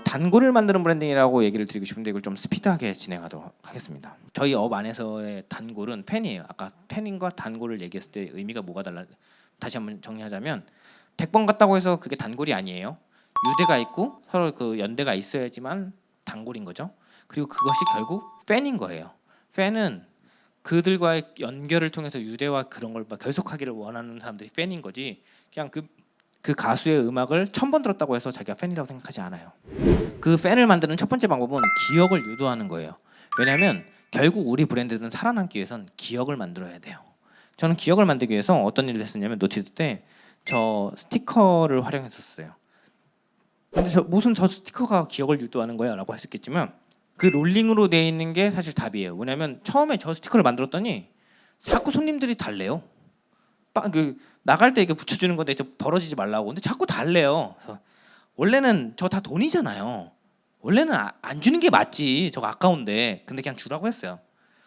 단골을 만드는 브랜딩이라고 얘기를 드리고 싶은데 이걸 좀 스피드하게 진행하도록 하겠습니다. 저희 업 안에서의 단골은 팬이에요. 아까 팬인과 단골을 얘기했을 때 의미가 뭐가 달라? 다시 한번 정리하자면 100번 갔다고 해서 그게 단골이 아니에요. 유대가 있고 서로 그 연대가 있어야지만 단골인 거죠. 그리고 그것이 결국 팬인 거예요. 팬은 그들과의 연결을 통해서 유대와 그런 걸 결속하기를 원하는 사람들이 팬인 거지. 그냥 그 가수의 음악을 1000번 들었다고 해서 자기가 팬이라고 생각하지 않아요. 그 팬을 만드는 첫 번째 방법은 기억을 유도하는 거예요. 왜냐하면 결국 우리 브랜드는 살아남기 위해선 기억을 만들어야 돼요. 저는 기억을 만들기 위해서 어떤 일을 했었냐면 노티드 때 저 스티커를 활용했었어요. 근데 무슨 저 스티커가 기억을 유도하는 거야? 라고 했었겠지만 그 롤링으로 돼 있는 게 사실 답이에요. 왜냐하면 처음에 저 스티커를 만들었더니 자꾸 손님들이 달래요. 나갈 때 이게 붙여주는 건데 벌어지지 말라고. 근데 자꾸 달래요. 그래서 원래는 저 다 돈이잖아요. 원래는 안 주는 게 맞지. 저거 아까운데. 근데 그냥 주라고 했어요.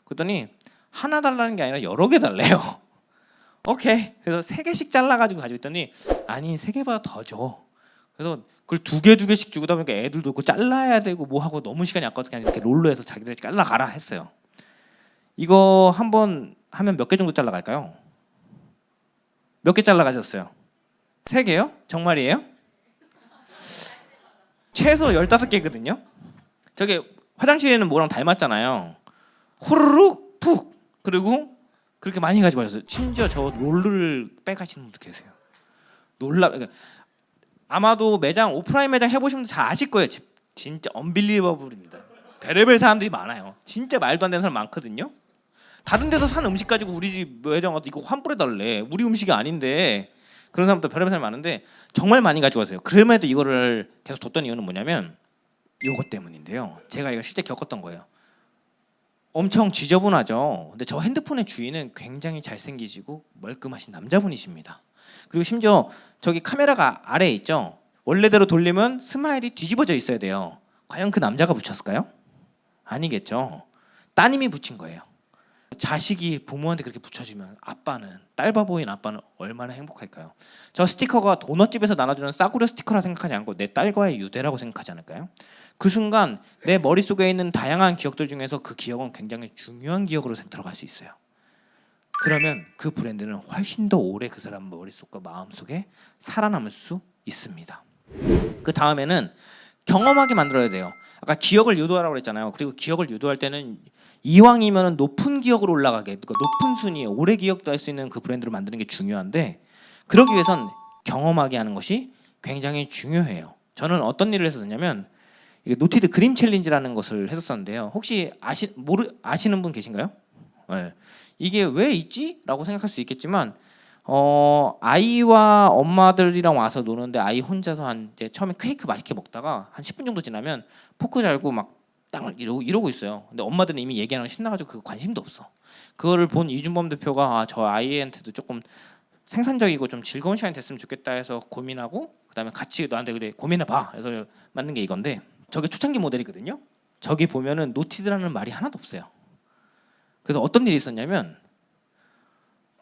그랬더니 하나 달라는 게 아니라 여러 개 달래요. 오케이. 그래서 3개씩 잘라가지고 가지고 있더니 아니 3개보다 더 줘. 그래서 그걸 2개씩 주다 보니까 애들도 그거 잘라야 되고 뭐 하고 너무 시간이 아까워서 그냥 이렇게 롤로 해서 자기들이 잘라가라 했어요. 이거 한번 하면 몇 개 정도 잘라갈까요? 몇 개 잘라가셨어요? 3개요? 정말이에요? 최소 15개거든요. 저게 화장실에는 뭐랑 닮았잖아요. 후루룩 푹. 그리고 그렇게 많이 가지고 가셨어요. 심지어 저 롤을 빼가시는 분도 계세요. 그러니까 아마도 매장 오프라인 매장 해보시면 잘 아실 거예요. 진짜 언빌리버블입니다. 별의별 사람들이 많아요. 진짜 말도 안 되는 사람 많거든요. 다른 데서 산 음식 가지고 우리 집 매장 와서 이거 환불해달래. 우리 음식이 아닌데. 그런 사람도 별의별 사람이 많은데 정말 많이 가지고 가세요. 그럼에도 이거를 계속 뒀던 이유는 뭐냐면 요것 때문인데요. 제가 이거 실제 겪었던 거예요. 엄청 지저분하죠. 근데 저 핸드폰의 주인은 굉장히 잘생기시고 멀끔하신 남자분이십니다. 그리고 심지어 저기 카메라가 아래에 있죠. 원래대로 돌리면 스마일이 뒤집어져 있어야 돼요. 과연 그 남자가 붙였을까요? 아니겠죠. 따님이 붙인 거예요. 자식이 부모한테 그렇게 붙여주면 아빠는, 딸 바보인 아빠는 얼마나 행복할까요? 저 스티커가 도넛집에서 나눠주는 싸구려 스티커라 생각하지 않고 내 딸과의 유대라고 생각하지 않을까요? 그 순간 내 머릿속에 있는 다양한 기억들 중에서 그 기억은 굉장히 중요한 기억으로 들어갈 수 있어요. 그러면 그 브랜드는 훨씬 더 오래 그 사람 머릿속과 마음속에 살아남을 수 있습니다. 그 다음에는 경험하게 만들어야 돼요. 아까 기억을 유도하라고 그랬잖아요. 그리고 기억을 유도할 때는 이왕이면 높은 기억으로 올라가게, 그러니까 높은 순위에 오래 기억도 할 수 있는 그 브랜드를 만드는 게 중요한데 그러기 위해선 경험하게 하는 것이 굉장히 중요해요. 저는 어떤 일을 했었냐면 노티드 그림 챌린지라는 것을 했었는데요. 혹시 아시는 분 계신가요? 네. 이게 왜 있지? 라고 생각할 수 있겠지만 아이와 엄마들이랑 와서 노는데 아이 혼자서 이제 처음에 케이크 맛있게 먹다가 한 10분 정도 지나면 포크 잘고 막 땅을 이러고 있어요. 근데 엄마들은 이미 얘기하는 거 신나가지고 그거 관심도 없어. 그거를 본 이준범 대표가 저 아이한테도 조금 생산적이고 좀 즐거운 시간이 됐으면 좋겠다 해서 고민하고 그다음에 같이 너한테 그래 고민해봐 해서 만든 게 이건데 저게 초창기 모델이거든요. 저기 보면은 노티드라는 말이 하나도 없어요. 그래서 어떤 일이 있었냐면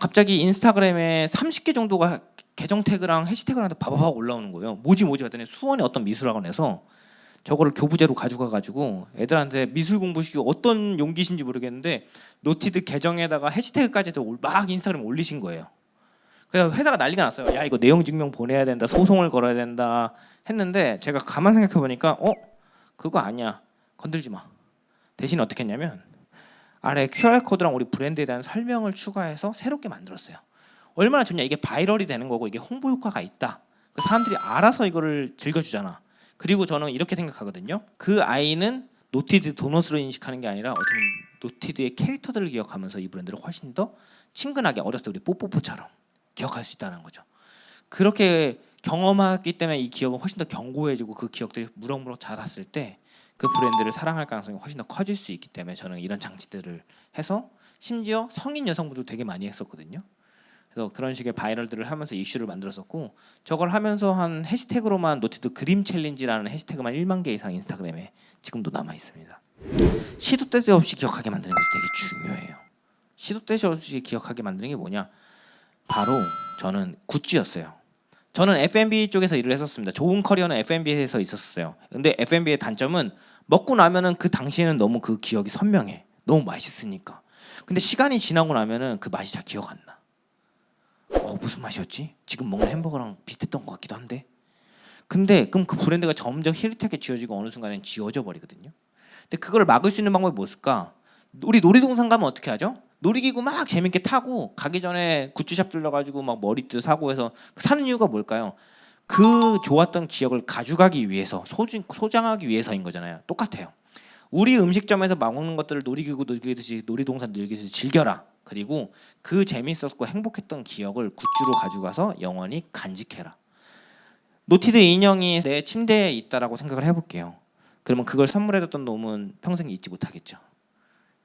갑자기 인스타그램에 30개 정도가 계정 태그랑 해시태그를 하는데 바바박 올라오는 거예요. 뭐지 했더니 수원의 어떤 미술학원에서 저거를 교부제로 가지고 애들한테 미술 공부시키고 어떤 용기신지 모르겠는데 노티드 계정에다가 해시태그까지도 막 인스타그램에 올리신 거예요. 그래서 회사가 난리가 났어요. 야 이거 내용 증명 보내야 된다, 소송을 걸어야 된다 했는데 제가 가만 생각해 보니까 그거 아니야, 건들지 마. 대신 어떻게 했냐면 아래 QR 코드랑 우리 브랜드에 대한 설명을 추가해서 새롭게 만들었어요. 얼마나 좋냐. 이게 바이럴이 되는 거고 이게 홍보 효과가 있다. 그 사람들이 알아서 이거를 즐겨주잖아. 그리고 저는 이렇게 생각하거든요. 그 아이는 노티드 도넛으로 인식하는 게 아니라 어떻게 보면 노티드의 캐릭터들을 기억하면서 이 브랜드를 훨씬 더 친근하게 어렸을 때 우리 뽀뽀뽀처럼 기억할 수 있다는 거죠. 그렇게 경험했기 때문에 이 기억은 훨씬 더 견고해지고 그 기억들이 무럭무럭 자랐을 때 그 브랜드를 사랑할 가능성이 훨씬 더 커질 수 있기 때문에 저는 이런 장치들을 해서 심지어 성인 여성분도 되게 많이 했었거든요. 그래서 그런 식의 바이럴들을 하면서 이슈를 만들었었고 저걸 하면서 한 해시태그로만 노티드 그림 챌린지라는 해시태그만 1만 개 이상 인스타그램에 지금도 남아 있습니다. 시도 때도 없이 기억하게 만드는 것이 되게 중요해요. 시도 때도 없이 기억하게 만드는 게 뭐냐? 바로 저는 굿즈였어요. 저는 F&B 쪽에서 일을 했었습니다. 좋은 커리어는 F&B에서 있었어요. 근데 F&B의 단점은 먹고 나면은 그 당시에는 너무 그 기억이 선명해. 너무 맛있으니까. 근데 시간이 지나고 나면은 그 맛이 잘 기억 안 나. 무슨 맛이었지? 지금 먹는 햄버거랑 비슷했던 것 같기도 한데. 근데 그럼 그 브랜드가 점점 히릿하게 지어지고 어느 순간엔 지워져 버리거든요. 근데 그걸 막을 수 있는 방법이 뭐였을까? 우리 놀이동산 가면 어떻게 하죠? 놀이기구 막 재밌게 타고 가기 전에 굿즈샵 들러가지고 막 머리띠 사고 해서 사는 이유가 뭘까요? 그 좋았던 기억을 가져가기 위해서 소장하기 위해서인 거잖아요. 똑같아요. 우리 음식점에서 먹는 것들을 놀이기구 놀기듯이 놀이동산 놀기듯이 즐겨라. 그리고 그 재밌었고 행복했던 기억을 굿즈로 가져가서 영원히 간직해라. 노티드 인형이 내 침대에 있다라고 생각을 해볼게요. 그러면 그걸 선물해줬던 놈은 평생 잊지 못하겠죠.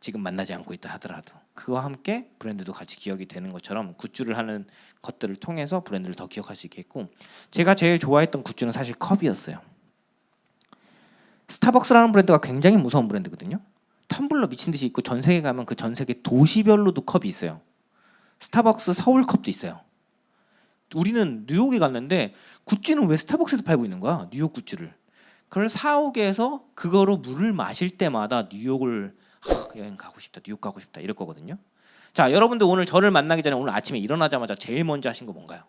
지금 만나지 않고 있다 하더라도 그와 함께 브랜드도 같이 기억이 되는 것처럼 굿즈를 하는 것들을 통해서 브랜드를 더 기억할 수 있겠고, 제가 제일 좋아했던 굿즈는 사실 컵이었어요. 스타벅스라는 브랜드가 굉장히 무서운 브랜드거든요. 텀블러 미친 듯이 있고 전 세계 가면 그 전 세계 도시별로도 컵이 있어요. 스타벅스 서울 컵도 있어요. 우리는 뉴욕에 갔는데 굿즈는 왜 스타벅스에서 팔고 있는 거야? 뉴욕 굿즈를. 그걸 사오게 해서 그거로 물을 마실 때마다 뉴욕을 여행 가고 싶다, 뉴욕 가고 싶다 이럴 거거든요. 자, 여러분들 오늘 저를 만나기 전에 오늘 아침에 일어나자마자 제일 먼저 하신 거 뭔가요?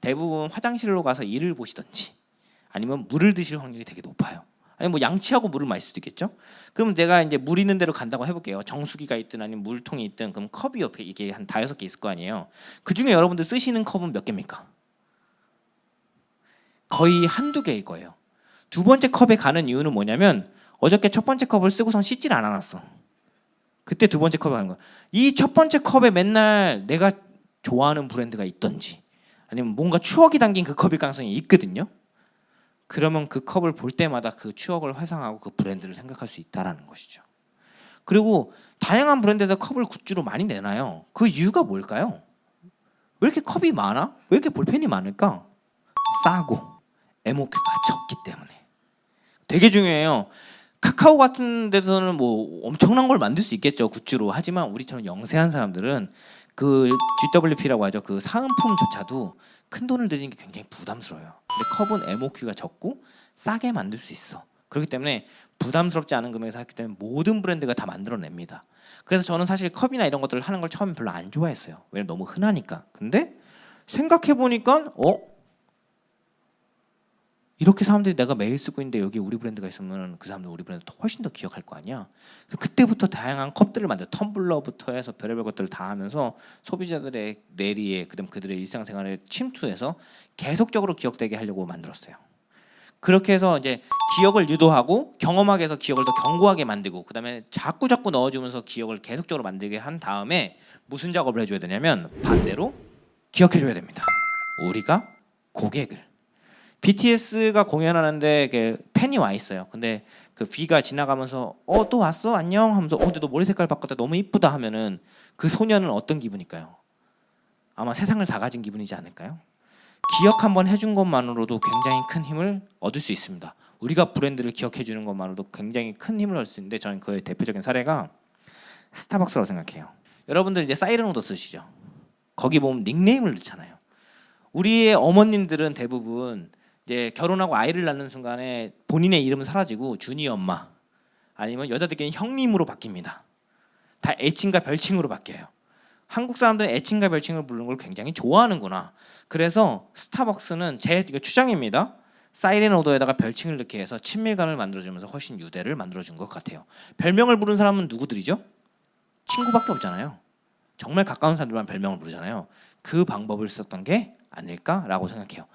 대부분 화장실로 가서 일을 보시던지 아니면 물을 드실 확률이 되게 높아요. 아니 뭐 양치하고 물을 마실 수도 있겠죠. 그럼 내가 이제 물 있는 데로 간다고 해볼게요. 정수기가 있든 아니면 물통이 있든 그럼 컵이 옆에 이게 한 5-6개 있을 거 아니에요. 그 중에 여러분들 쓰시는 컵은 몇 개입니까? 거의 1-2개일 거예요. 두 번째 컵에 가는 이유는 뭐냐면 어저께 첫 번째 컵을 쓰고선 씻질 않았어. 그때 두 번째 컵에 가는 거야. 이 첫 번째 컵에 맨날 내가 좋아하는 브랜드가 있던지 아니면 뭔가 추억이 담긴 그 컵일 가능성이 있거든요. 그러면 그 컵을 볼 때마다 그 추억을 회상하고 그 브랜드를 생각할 수 있다라는 것이죠. 그리고 다양한 브랜드에서 컵을 굿즈로 많이 내놔요. 그 이유가 뭘까요? 왜 이렇게 컵이 많아? 왜 이렇게 볼펜이 많을까? 싸고 MOQ가 적기 때문에. 되게 중요해요. 카카오 같은 데서는 뭐 엄청난 걸 만들 수 있겠죠, 굿즈로. 하지만 우리처럼 영세한 사람들은 그 GWP라고 하죠. 그 사은품조차도 큰 돈을 들이는 게 굉장히 부담스러워요. 근데 컵은 MOQ가 적고 싸게 만들 수 있어. 그렇기 때문에 부담스럽지 않은 금액에서 했기 때문에 모든 브랜드가 다 만들어냅니다. 그래서 저는 사실 컵이나 이런 것들을 하는 걸 처음에 별로 안 좋아했어요. 왜냐면 너무 흔하니까. 근데 생각해 보니까 이렇게 사람들이 내가 매일 쓰고 있는데 여기 우리 브랜드가 있으면 그 사람들 우리 브랜드 훨씬 더 기억할 거 아니야. 그때부터 다양한 컵들을 만들어 텀블러부터 해서 별의별 것들을 다 하면서 소비자들의 뇌리에 그다음 그들의 일상생활에 침투해서 계속적으로 기억되게 하려고 만들었어요. 그렇게 해서 이제 기억을 유도하고 경험하게 해서 기억을 더 견고하게 만들고 그다음에 자꾸 넣어주면서 기억을 계속적으로 만들게 한 다음에 무슨 작업을 해줘야 되냐면 반대로 기억해줘야 됩니다. 우리가 고객을. BTS가 공연하는데 팬이 와 있어요. 근데 그 B가 지나가면서 또 왔어 안녕 하면서 근데 너 머리 색깔 바꿨다 너무 이쁘다 하면은 그 소녀는 어떤 기분일까요? 아마 세상을 다 가진 기분이지 않을까요? 기억 한번 해준 것만으로도 굉장히 큰 힘을 얻을 수 있습니다. 우리가 브랜드를 기억해 주는 것만으로도 굉장히 큰 힘을 얻을 수 있는데 저는 그의 대표적인 사례가 스타벅스라고 생각해요. 여러분들 이제 사이렌오더 쓰시죠? 거기 보면 닉네임을 넣잖아요. 우리의 어머님들은 대부분 이제 결혼하고 아이를 낳는 순간에 본인의 이름은 사라지고 준이 엄마 아니면 여자들끼리 형님으로 바뀝니다. 다 애칭과 별칭으로 바뀌어요. 한국 사람들은 애칭과 별칭을 부르는 걸 굉장히 좋아하는구나. 그래서 스타벅스는 제 추정입니다. 사이렌 오더에다가 별칭을 넣게 해서 친밀감을 만들어주면서 훨씬 유대를 만들어준 것 같아요. 별명을 부른 사람은 누구들이죠? 친구밖에 없잖아요. 정말 가까운 사람들만 별명을 부르잖아요. 그 방법을 썼던 게 아닐까라고 생각해요.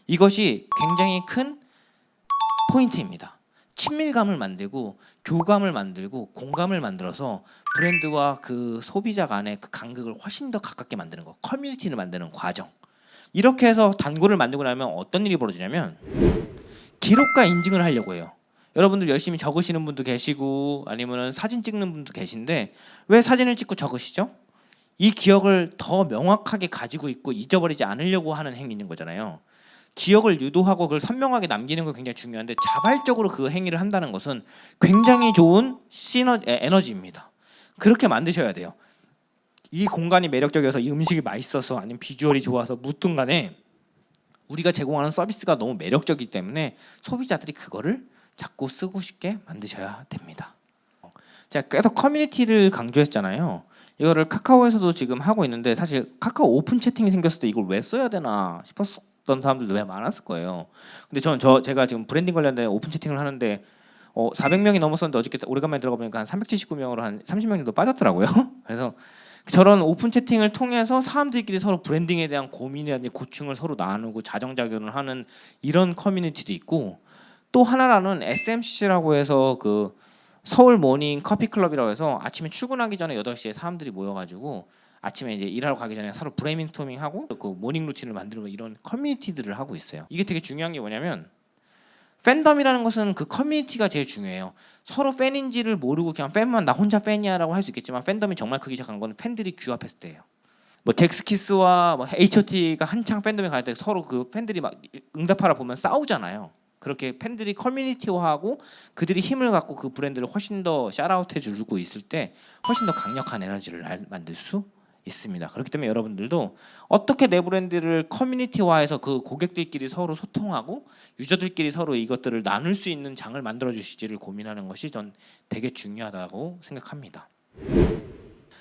이것이 굉장히 큰 포인트입니다. 친밀감을 만들고 교감을 만들고 공감을 만들어서 브랜드와 그 소비자 간의 그 간극을 훨씬 더 가깝게 만드는 거, 커뮤니티를 만드는 과정. 이렇게 해서 단골을 만들고 나면 어떤 일이 벌어지냐면 기록과 인증을 하려고 해요. 여러분들 열심히 적으시는 분도 계시고 아니면 사진 찍는 분도 계신데 왜 사진을 찍고 적으시죠? 이 기억을 더 명확하게 가지고 있고 잊어버리지 않으려고 하는 행위인 거잖아요. 기억을 유도하고 그걸 선명하게 남기는 거 굉장히 중요한데 자발적으로 그 행위를 한다는 것은 굉장히 좋은 에너지입니다. 그렇게 만드셔야 돼요. 이 공간이 매력적이어서 이 음식이 맛있어서 아니면 비주얼이 좋아서 묻든 간에 우리가 제공하는 서비스가 너무 매력적이기 때문에 소비자들이 그거를 자꾸 쓰고 싶게 만드셔야 됩니다. 제가 계속 커뮤니티를 강조했잖아요. 이거를 카카오에서도 지금 하고 있는데 사실 카카오 오픈 채팅이 생겼을 때 이걸 왜 써야 되나 싶었던 사람들도 왜 많았을 거예요. 근데 제가 지금 브랜딩 관련된 오픈 채팅을 하는데 400명이 넘었었는데 어저께 오래간만에 들어가 보니까 한 379명으로 한 30명 정도 빠졌더라고요. 그래서 저런 오픈 채팅을 통해서 사람들끼리 서로 브랜딩에 대한 고민이라든지 고충을 서로 나누고 자정작용을 하는 이런 커뮤니티도 있고, 또 하나라는 SMCC라고 해서 그 서울 모닝 커피 클럽이라고 해서 아침에 출근하기 전에 8시에 사람들이 모여가지고 아침에 이제 일하러 가기 전에 서로 브레인스토밍하고 그 모닝 루틴을 만들고 이런 커뮤니티들을 하고 있어요. 이게 되게 중요한 게 뭐냐면 팬덤이라는 것은 그 커뮤니티가 제일 중요해요. 서로 팬인지를 모르고 그냥 팬만 나 혼자 팬이야라고 할 수 있겠지만 팬덤이 정말 크기 시작한 건 팬들이 규합했을 때예요. 뭐 잭스키스와 뭐 H.O.T가 한창 팬덤이 갈 때 서로 그 팬들이 막 응답하라 보면 싸우잖아요. 그렇게 팬들이 커뮤니티화하고 그들이 힘을 갖고 그 브랜드를 훨씬 더 샤라웃해 주고 있을 때 훨씬 더 강력한 에너지를 만들 수 있습니다. 그렇기 때문에 여러분들도 어떻게 내 브랜드를 커뮤니티화해서 그 고객들끼리 서로 소통하고 유저들끼리 서로 이것들을 나눌 수 있는 장을 만들어 주실지를 고민하는 것이 전 되게 중요하다고 생각합니다.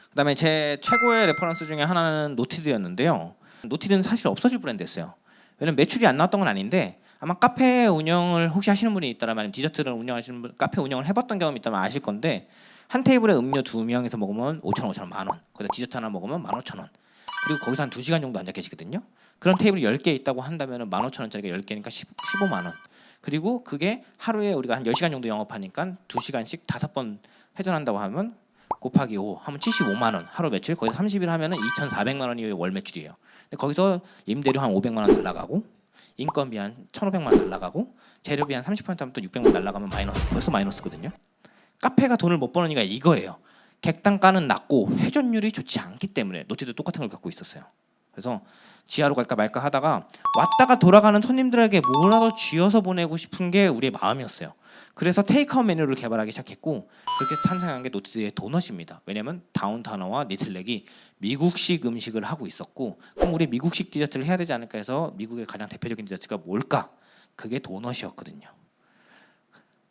그다음에 제 최고의 레퍼런스 중에 하나는 노티드였는데요. 노티드는 사실 없어질 브랜드였어요. 왜냐면 매출이 안 나왔던 건 아닌데 아마 카페 운영을 혹시 하시는 분이 있다면 아니면 디저트를 운영하시는 분, 카페 운영을 해봤던 경험이 있다면 아실 건데 한 테이블에 음료 2명에서 먹으면 5,000원, 만원, 거기다 디저트 하나 먹으면 15,000원, 그리고 거기서 한 2시간 정도 앉아 계시거든요. 그런 테이블이 10개 있다고 한다면 15,000원짜리가 10개니까 15만원, 그리고 그게 하루에 우리가 한 10시간 정도 영업하니까 2시간씩 5번 회전한다고 하면 곱하기 5 하면 75만원, 하루 매출 거기서 30일 하면 2,400만원이 월 매출이에요. 근데 거기서 임대료 한 500만원 날라가고 인건비 한 1,500만 원 날라가고 재료비 한 30%하면 또 600만 원 날라가면 마이너스, 벌써 마이너스거든요. 카페가 돈을 못 버는 이유가 이거예요. 객단가는 낮고 회전율이 좋지 않기 때문에. 노티도 똑같은 걸 갖고 있었어요. 그래서 지하로 갈까 말까 하다가 왔다가 돌아가는 손님들에게 뭐라도 쥐어서 보내고 싶은 게 우리의 마음이었어요. 그래서 테이크아웃 메뉴를 개발하기 시작했고 그렇게 탄생한 게 노티드의 도넛입니다. 왜냐면 다운타너와 니틀렉이 미국식 음식을 하고 있었고 그럼 우리 미국식 디저트를 해야 되지 않을까 해서 미국의 가장 대표적인 디저트가 뭘까? 그게 도넛이었거든요.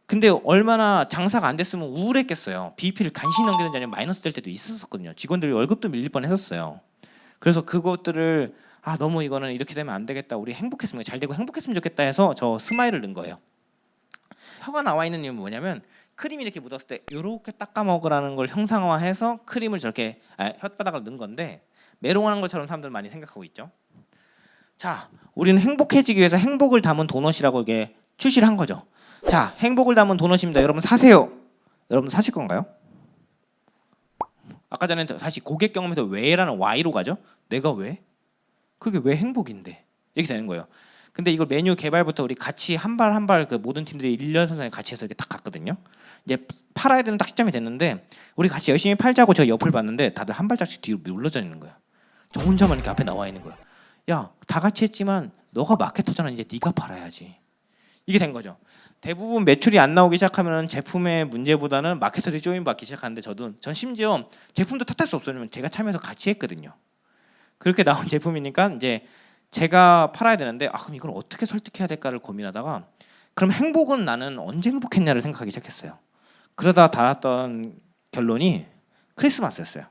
근데 얼마나 장사가 안 됐으면 우울했겠어요. BEP를 간신히 넘기는 자리에 마이너스 될 때도 있었거든요. 직원들 월급도 밀릴 뻔했었어요. 그래서 그것들을 너무 이거는 이렇게 되면 안 되겠다. 우리 행복했으면 잘 되고 행복했으면 좋겠다 해서 저 스마일을 넣은 거예요. 혀가 나와 있는 이유는 뭐냐면 크림이 이렇게 묻었을 때 이렇게 닦아 먹으라는 걸 형상화해서 크림을 저렇게 혓바닥을 넣은 건데 메롱하는 것처럼 사람들 많이 생각하고 있죠. 자, 우리는 행복해지기 위해서 행복을 담은 도넛이라고 이게 출시를 한 거죠. 자, 행복을 담은 도넛입니다. 여러분 사세요. 여러분 사실 건가요? 아까 전에 다시 고객 경험에서 왜라는 Y로 가죠. 내가 왜? 그게 왜 행복인데? 이렇게 되는 거예요. 근데 이걸 메뉴 개발부터 우리 같이 한 발 한 발 그 모든 팀들이 1년 선생님 같이 해서 이렇게 딱 갔거든요. 이제 팔아야 되는 딱 시점이 됐는데 우리 같이 열심히 팔자고 저 옆을 봤는데 다들 한 발짝씩 뒤로 물러져 있는 거야. 저 혼자만 이렇게 앞에 나와 있는 거야. 야, 다 같이 했지만 너가 마케터잖아. 이제 네가 팔아야지. 이게 된 거죠. 대부분 매출이 안 나오기 시작하면 제품의 문제보다는 마케터들이 조인받기 시작하는데 전 심지어 제품도 탓할 수 없어요. 제가 참여해서 같이 했거든요. 그렇게 나온 제품이니까 이제 제가 팔아야 되는데 그럼 이걸 어떻게 설득해야 될까를 고민하다가 그럼 행복은 나는 언제 행복했냐를 생각하기 시작했어요. 그러다 닿았던 결론이 크리스마스였어요.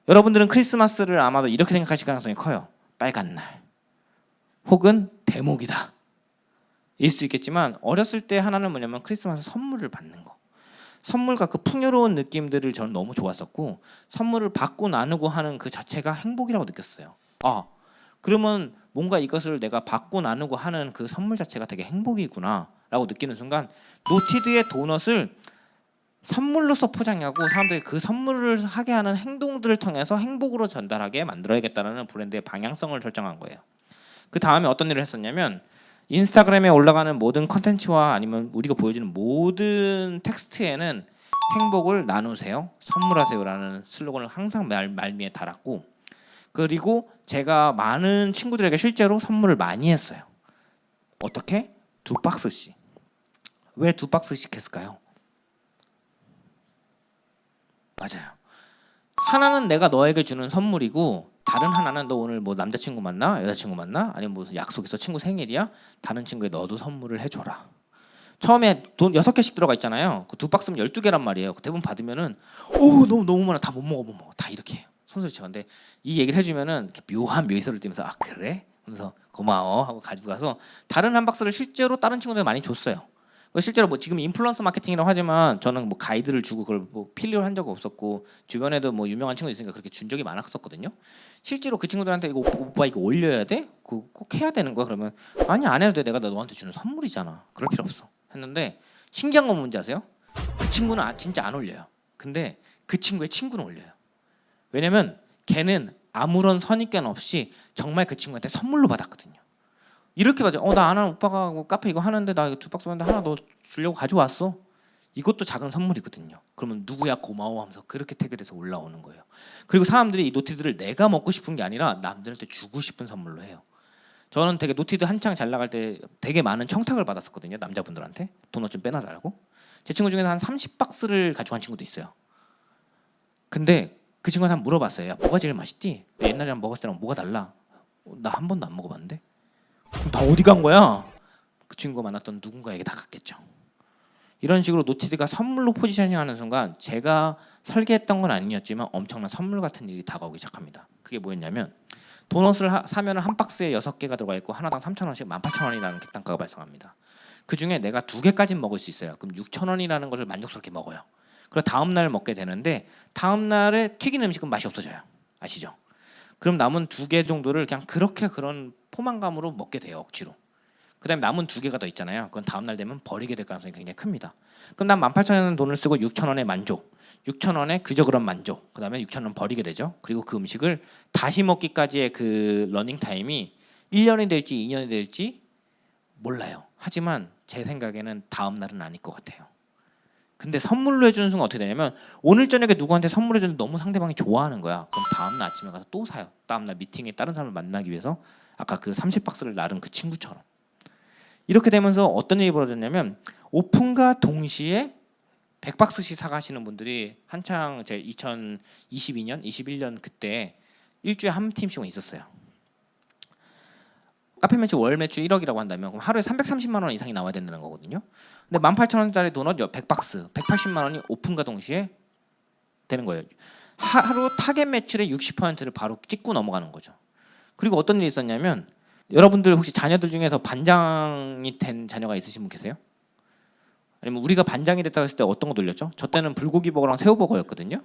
여러분들은 크리스마스를 아마도 이렇게 생각하실 가능성이 커요. 빨간 날 혹은 대목이다 일 수 있겠지만 어렸을 때 하나는 뭐냐면 크리스마스 선물을 받는 거. 선물과 그 풍요로운 느낌들을 저는 너무 좋았었고 선물을 받고 나누고 하는 그 자체가 행복이라고 느꼈어요. 그러면 뭔가 이것을 내가 받고 나누고 하는 그 선물 자체가 되게 행복이구나 라고 느끼는 순간 노티드의 도넛을 선물로서 포장하고 사람들이 그 선물을 하게 하는 행동들을 통해서 행복으로 전달하게 만들어야겠다는 브랜드의 방향성을 설정한 거예요. 그 다음에 어떤 일을 했었냐면 인스타그램에 올라가는 모든 컨텐츠와 아니면 우리가 보여주는 모든 텍스트에는 행복을 나누세요, 선물하세요라는 슬로건을 항상 말미에 달았고 그리고 제가 많은 친구들에게 실제로 선물을 많이 했어요. 어떻게? 2박스씩. 왜 2박스씩 했을까요? 맞아요. 하나는 내가 너에게 주는 선물이고 다른 하나는 너 오늘 뭐 남자친구 만나? 여자친구 만나? 아니면 무슨 약속 있어? 친구 생일이야? 다른 친구에 너도 선물을 해줘라. 처음에 돈 6개씩 들어가 있잖아요. 그 2박스면 12개란 말이에요. 그 대부분 받으면은 오 너무 많아. 다 못 먹어. 다 이렇게 해요. 손소리 쳐. 근데 이 얘기를 해주면은 이렇게 묘한 미소를 띠면서 아 그래? 하면서 고마워 하고 가지고 가서 다른 한 박스를 실제로 다른 친구들 많이 줬어요. 실제로 뭐 지금 인플루언서 마케팅이라고 하지만 저는 뭐 가이드를 주고 그걸 뭐 필요로 한 적은 없었고 주변에도 뭐 유명한 친구들 있으니까 그렇게 준 적이 많았었거든요. 실제로 그 친구들한테 이거 오빠 이거 올려야 돼? 그거 꼭 해야 되는 거야? 그러면 아니 안 해도 돼. 내가 너한테 주는 선물이잖아. 그럴 필요 없어. 했는데 신기한 건 뭔지 아세요? 그 친구는 진짜 안 올려요. 근데 그 친구의 친구는 올려요. 왜냐면 걔는 아무런 선입견 없이 정말 그 친구한테 선물로 받았거든요. 이렇게 받아요. 나 아는 오빠가 뭐 카페 이거 하는데 나 이거 2박스 받는데 하나 너 주려고 가져왔어. 이것도 작은 선물이거든요. 그러면 누구야 고마워 하면서 그렇게 태그돼서 올라오는 거예요. 그리고 사람들이 이 노티드를 내가 먹고 싶은 게 아니라 남들한테 주고 싶은 선물로 해요. 저는 되게 노티드 한창 잘 나갈 때 되게 많은 청탁을 받았었거든요. 남자분들한테 도넛 좀 빼놔달라고. 제 친구 중에서 한 30박스를 가져간 친구도 있어요. 근데 그 친구한테 한번 물어봤어요. 야, 뭐가 제일 맛있지? 옛날이랑 먹었을 때랑 뭐가 달라? 나 한 번도 안 먹어봤는데. 그럼 다 어디 간 거야? 그 친구가 만났던 누군가에게 다 갔겠죠. 이런 식으로 노티드가 선물로 포지셔닝하는 순간 제가 설계했던 건 아니었지만 엄청난 선물 같은 일이 다가오기 시작합니다. 그게 뭐였냐면 도넛을 사면 한 박스에 6개가 들어가 있고 하나당 3,000원씩 18,000원이라는 객단가가 발생합니다. 그중에 내가 2개까지는 먹을 수 있어요. 그럼 6,000원이라는 것을 만족스럽게 먹어요. 그리고 다음 날 먹게 되는데 다음 날에 튀긴 음식은 맛이 없어져요. 아시죠? 그럼 남은 2개 정도를 그냥 그런 포만감으로 먹게 돼요. 억지로. 그다음에 남은 2개가 더 있잖아요. 그건 다음 날 되면 버리게 될 가능성이 굉장히 큽니다. 그럼 난 18,000원 돈을 쓰고 6,000원의 만족, 6,000원에 그저 그런 만족, 그다음에 6,000원 버리게 되죠. 그리고 그 음식을 다시 먹기까지의 그 러닝 타임이 1년이 될지 2년이 될지 몰라요. 하지만 제 생각에는 다음 날은 아닐 것 같아요. 근데 선물로 해주는 순간 어떻게 되냐면 오늘 저녁에 누구한테 선물해주는데 너무 상대방이 좋아하는 거야. 그럼 다음 날 아침에 가서 또 사요. 다음 날 미팅에 다른 사람을 만나기 위해서 아까 그 30박스를 나른 그 친구처럼. 이렇게 되면서 어떤 일이 벌어졌냐면 오픈과 동시에 100박스씩 사가시는 분들이 한창 제 2022년, 21년 그때 일주일에 한 팀씩은 있었어요. 카페 매출 월 매출 1억이라고 한다면 그럼 하루에 330만 원 이상이 나와야 된다는 거거든요. 근데 18,000원짜리 도넛 100박스, 180만 원이 오픈과 동시에 되는 거예요. 하루 타겟 매출의 60%를 바로 찍고 넘어가는 거죠. 그리고 어떤 일이 있었냐면 여러분들 혹시 자녀들 중에서 반장이 된 자녀가 있으신 분 계세요? 아니면 우리가 반장이 됐다고 했을 때 어떤 거 돌렸죠? 저 때는 불고기 버거랑 새우 버거였거든요.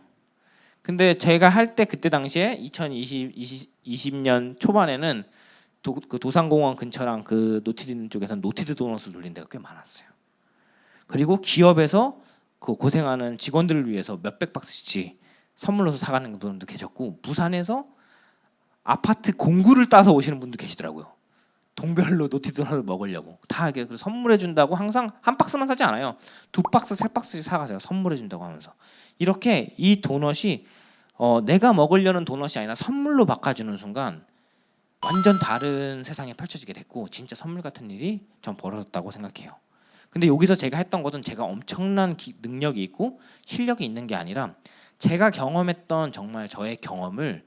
근데 제가 할 때 그때 당시에 2020년 초반에는 그 도산공원 근처랑 그 노티드 쪽에서는 노티드 도넛을 돌린 데가 꽤 많았어요. 그리고 기업에서 그 고생하는 직원들을 위해서 몇백 박스씩 선물로서 사가는 분들도 계셨고 부산에서 아파트 공구를 따서 오시는 분도 계시더라고요. 동별로 노티드 도넛을 먹으려고 다 이렇게 선물해 준다고 항상 한 박스만 사지 않아요. 2박스, 3박스씩 사가세요. 선물해 준다고 하면서 이렇게 이 도넛이 내가 먹으려는 도넛이 아니라 선물로 바꿔주는 순간 완전 다른 세상이 펼쳐지게 됐고 진짜 선물 같은 일이 전 벌어졌다고 생각해요. 근데 여기서 제가 했던 것은 제가 엄청난 능력이 있고 실력이 있는 게 아니라 제가 경험했던 정말 저의 경험을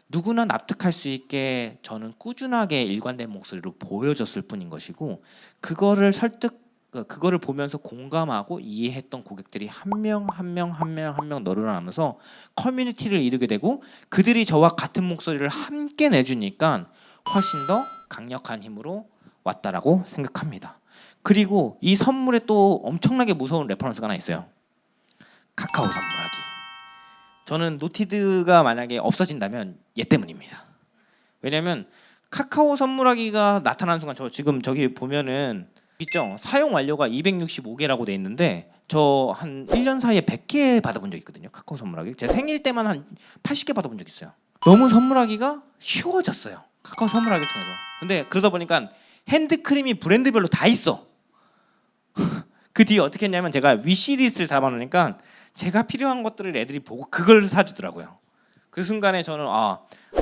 누구나 납득할 수 있게 저는 꾸준하게 일관된 목소리로 보여줬을 뿐인 것이고 그거를 보면서 공감하고 이해했던 고객들이 한 명 한 명 늘어나면서 커뮤니티를 이루게 되고 그들이 저와 같은 목소리를 함께 내주니까 훨씬 더 강력한 힘으로 왔다라고 생각합니다. 그리고 이 선물에 또 엄청나게 무서운 레퍼런스가 하나 있어요. 카카오 선물하기. 저는 노티드가 만약에 없어진다면 얘 때문입니다. 왜냐면 카카오 선물하기가 나타나는 순간 지금 저기 보면은 있죠. 사용 완료가 265개라고 돼 있는데 저 한 1년 사이에 100개 받아본 적 있거든요. 카카오 선물하기. 제 생일 때만 한 80개 받아본 적 있어요. 너무 선물하기가 쉬워졌어요. 카카오 선물하기 통해서. 근데 그러다 보니까 핸드크림이 브랜드별로 다 있어. 그 뒤에 어떻게 했냐면 제가 위시리스트를 담아놓으니까 제가 필요한 것들을 애들이 보고 그걸 사주더라고요. 그 순간에 저는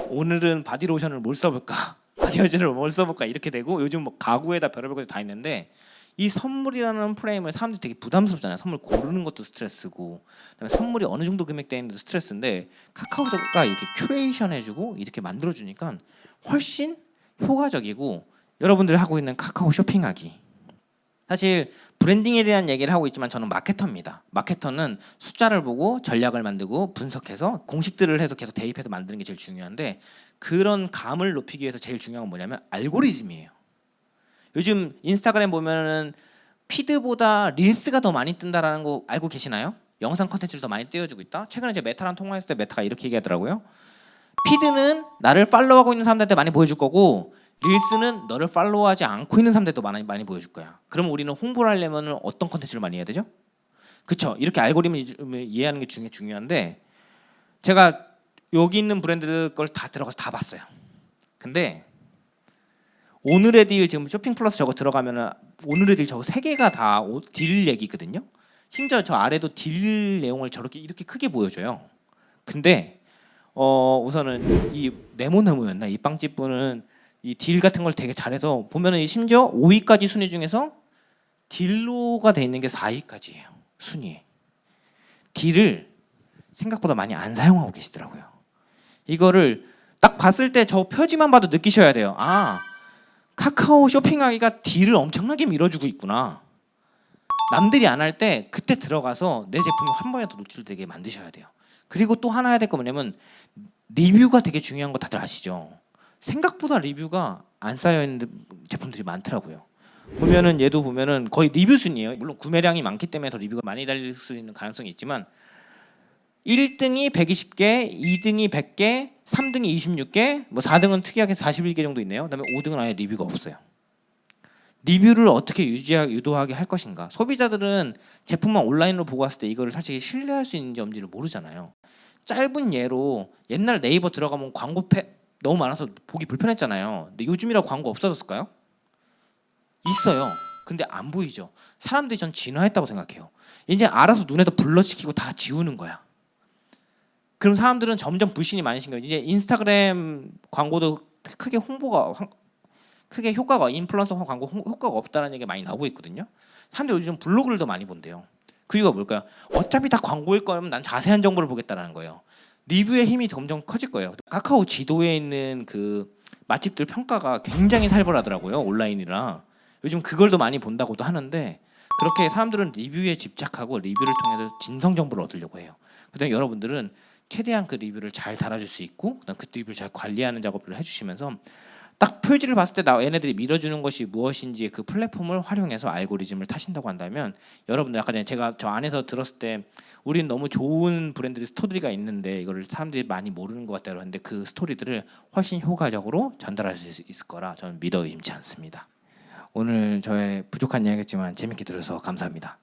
오늘은 바디로션을 뭘 써볼까, 바디어제를 뭘 써볼까 이렇게 되고 요즘 뭐 가구에다 별의별 것이 다 있는데 이 선물이라는 프레임을 사람들이 되게 부담스럽잖아요. 선물 고르는 것도 스트레스고, 그다음에 선물이 어느 정도 금액대 있는데도 스트레스인데 카카오가 이렇게 큐레이션 해주고 이렇게 만들어주니까 훨씬 효과적이고 여러분들이 하고 있는 카카오 쇼핑하기. 사실 브랜딩에 대한 얘기를 하고 있지만 저는 마케터입니다. 마케터는 숫자를 보고 전략을 만들고 분석해서 공식들을 해서 계속 대입해서 만드는 게 제일 중요한데 그런 감을 높이기 위해서 제일 중요한 건 뭐냐면 알고리즘이에요. 요즘 인스타그램 보면은 피드보다 릴스가 더 많이 뜬다라는 거 알고 계시나요? 영상 컨텐츠를 더 많이 띄워주고 있다. 최근에 이제 메타랑 통화했을 때 메타가 이렇게 얘기하더라고요. 피드는 나를 팔로우하고 있는 사람들한테 많이 보여줄 거고 릴스는 너를 팔로우하지 않고 있는 사람들도 많이 보여줄 거야. 그럼 우리는 홍보를 하려면 어떤 컨텐츠를 많이 해야 되죠? 그렇죠. 이렇게 알고리즘을 이해하는 게 중요한데 제가 여기 있는 브랜드 걸 다 들어가서 다 봤어요. 근데 오늘의 딜 지금 쇼핑 플러스 저거 들어가면은 오늘의 딜 저거 세 개가 다 딜 얘기거든요. 심지어 저 아래도 딜 내용을 저렇게 이렇게 크게 보여줘요. 근데 우선은 이 네모네모였나 이 빵집 분은 이 딜 같은 걸 되게 잘해서 보면은 심지어 5위까지 순위 중에서 딜로가 돼 있는 게 4위까지예요. 순위에. 딜을 생각보다 많이 안 사용하고 계시더라고요. 이거를 딱 봤을 때 저 표지만 봐도 느끼셔야 돼요. 아, 카카오 쇼핑하기가 딜을 엄청나게 밀어주고 있구나. 남들이 안 할 때 그때 들어가서 내 제품이 한 번이라도 노출되게 만드셔야 돼요. 그리고 또 하나 해야 될 거 뭐냐면 리뷰가 되게 중요한 거 다들 아시죠? 생각보다 리뷰가 안 쌓여 있는 제품들이 많더라고요. 보면은 얘도 보면은 거의 리뷰 순이에요. 물론 구매량이 많기 때문에 더 리뷰가 많이 달릴 수 있는 가능성이 있지만 1등이 120개, 2등이 100개, 3등이 26개, 뭐 4등은 특이하게 41개 정도 있네요. 그다음에 5등은 아예 리뷰가 없어요. 리뷰를 어떻게 유도하게 할 것인가. 소비자들은 제품만 온라인으로 보고 왔을 때 이거를 사실 신뢰할 수 있는지 없는지를 모르잖아요. 짧은 예로 옛날 네이버 들어가면 광고 너무 많아서 보기 불편했잖아요. 근데 요즘이라고 광고 없어졌을까요? 있어요. 근데 안 보이죠. 사람들이 전 진화했다고 생각해요. 이제 알아서 눈에다 블러시키고 다 지우는 거야. 그럼 사람들은 점점 불신이 많으신 거예요. 이제 인스타그램 광고도 크게 효과가 인플루언서 광고 효과가 없다는 얘기가 많이 나오고 있거든요. 사람들이 요즘 블로그를 더 많이 본대요. 그 이유가 뭘까요? 어차피 다 광고일 거면 난 자세한 정보를 보겠다는 거예요. 리뷰의 힘이 점점 커질 거예요. 카카오 지도에 있는 그 맛집들 평가가 굉장히 살벌하더라고요. 온라인이라. 요즘 그걸 더 많이 본다고도 하는데 그렇게 사람들은 리뷰에 집착하고 리뷰를 통해서 진성 정보를 얻으려고 해요. 그다음에 여러분들은 최대한 그 리뷰를 잘 달아줄 수 있고 그다음 그 리뷰를 잘 관리하는 작업을 해주시면서 딱 표지를 봤을 때 얘네들이 밀어주는 것이 무엇인지 그 플랫폼을 활용해서 알고리즘을 타신다고 한다면 여러분들 아까 전에 제가 저 안에서 들었을 때 우린 너무 좋은 브랜드들 스토리가 있는데 이거를 사람들이 많이 모르는 것 같다고 했는데 그 스토리들을 훨씬 효과적으로 전달할 수 있을 거라 저는 믿어 의심치 않습니다. 오늘 저의 부족한 이야기였지만 재밌게 들어서 감사합니다.